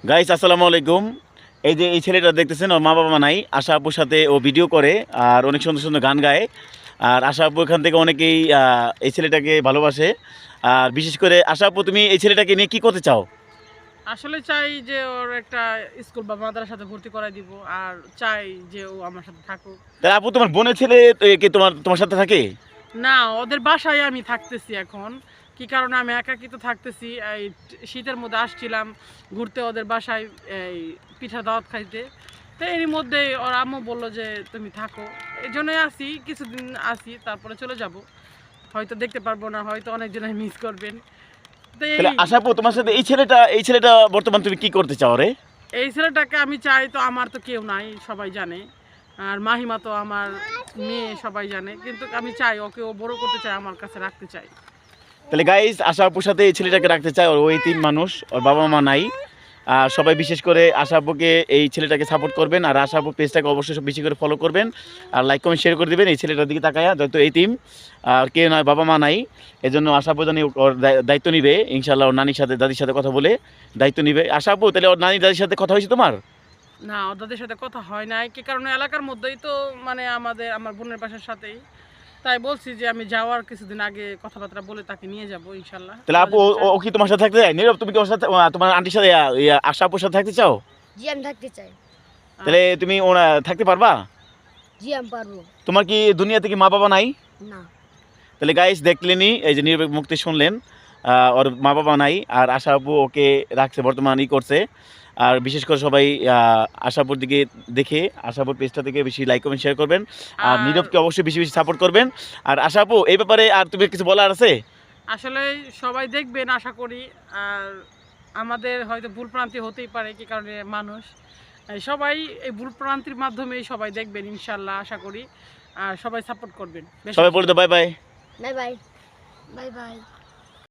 Guys আসসালামু আলাইকুম। এই যে এই ছেলেটা দেখতেছেন, ওর মা বাবা নাই। আশা আপুর সাথে ও ভিডিও করে আর অনেক সুন্দর সুন্দর গান গায়। আর আশা আপু এখান থেকে অনেকেই এই ছেলেটাকে ভালোবাসে। আর বিশেষ করে আশা আপু, তুমি এই ছেলেটাকে নিয়ে কি করতে চাও? আসলে চাই যে ওর একটা স্কুল বা মাদ্রাসাতে ভর্তি করাই দিব, আর চাই যে ও আমার সাথে থাকুক। তাহলে আপু, তোমার বোনের ছেলে তো কি তোমার তোমার সাথে থাকে? না, ওদের বাসায় আমি থাকতেছি এখন। কি কারণে আমি একাকিত্ব থাকতেছি, এই শীতের মধ্যে আসছিলাম ঘুরতে ওদের বাসায়, এই পিঠা দাওয়াত খাইতে। তো এরই মধ্যে ওর আম্মু বললো যে তুমি থাকো, এই জন্যই আসি, কিছুদিন আসি, তারপরে চলে যাব। হয়তো দেখতে পারবো না, হয়তো অনেকজনে মিস করবেন। তো এই তাহলে আশা আপু, তোমার সাথে এই ছেলেটা বর্তমান তুমি কি করতে চাও রে? এই ছেলেটাকে আমি চাই, তো আমার তো কেউ নাই, সবাই জানে। আর মাহিমা তো আমার মেয়ে, সবাই জানে, কিন্তু আমি চাই ওকে, ও বড় করতে চাই, আমার কাছে রাখতে চাই। তাহলে গাইস, আশা আপুর সাথে এই ছেলেটাকে রাখতে চায়। ওই তিন মানুষ, ওর বাবা মা নাই। আর সবাই বিশেষ করে আশা আপুকে, এই ছেলেটাকে সাপোর্ট করবেন। আর আশা আপু পেজটাকে অবশ্যই সব বেশি করে ফলো করবেন। আর লাইক কমেন্ট শেয়ার করে দিবেন এই ছেলেটার দিকে তাকায়া, যত এই টিম আর কে নয়, বাবা মা নাই। এজন্য আশা আপু জানি ওর দায়িত্ব নিবে ইনশাল্লাহ। ওর নানির সাথে দাদির সাথে কথা বলে দায়িত্ব নিবে। আশা আপু, তাহলে ওর নানি দাদির সাথে কথা হয়েছে তোমার? না, ওদের সাথে কথা হয় নাই, কি কারণে এলাকার মধ্যেই তো, মানে আমার বোনের বাসার সাথেই। তাই বলছি যে আমি যাওয়ার কিছুদিন আগে কথাবার্তা বলে তাকে নিয়ে যাব ইনশাল্লাহ। তাহলে আপু, ও কি তোমার সাথে থাকতে চায়? নীরব, তুমি কি ওর সাথে তোমার আন্টির সাথে আশা আপুর সাথে থাকতে চাও? জি আমি থাকতে চাই। তাহলে তুমি ওরা থাকতে পারবা? জি আমি পারবো। তোমার কি দুনিয়াতে কি মা বাবা নাই? না। তাহলে গাইস, দেখলেনই, এই যে নির্ভীক মুক্তি শুনলেন। ওর মা বাবা নাই, আর আশা আপু ওকে রাখছে, বর্তমান করছে। আর বিশেষ করে সবাই আশাপুর দিকে দেখে আশাপুর পেজটা থেকে বেশি লাইক কমেন্ট শেয়ার করবেন। আর আর নীরবকে অবশ্যই বেশি বেশি সাপোর্ট করবেন। আর আশা আপু, এই ব্যাপারে আর তুমি কিছু বলার আছে? আসলে সবাই দেখবেন আশা করি। আর আমাদের হয়তো ভুল ভ্রান্তি হতেই পারে, কি কারণে মানুষ, সবাই এই ভুল ভ্রান্তির মাধ্যমেই সবাই দেখবেন ইনশাল্লাহ, আশা করি। আর সবাই সাপোর্ট করবেন বেশি সবাই বেশি বলে করে। দাও bye bye. Bye bye. Bye bye.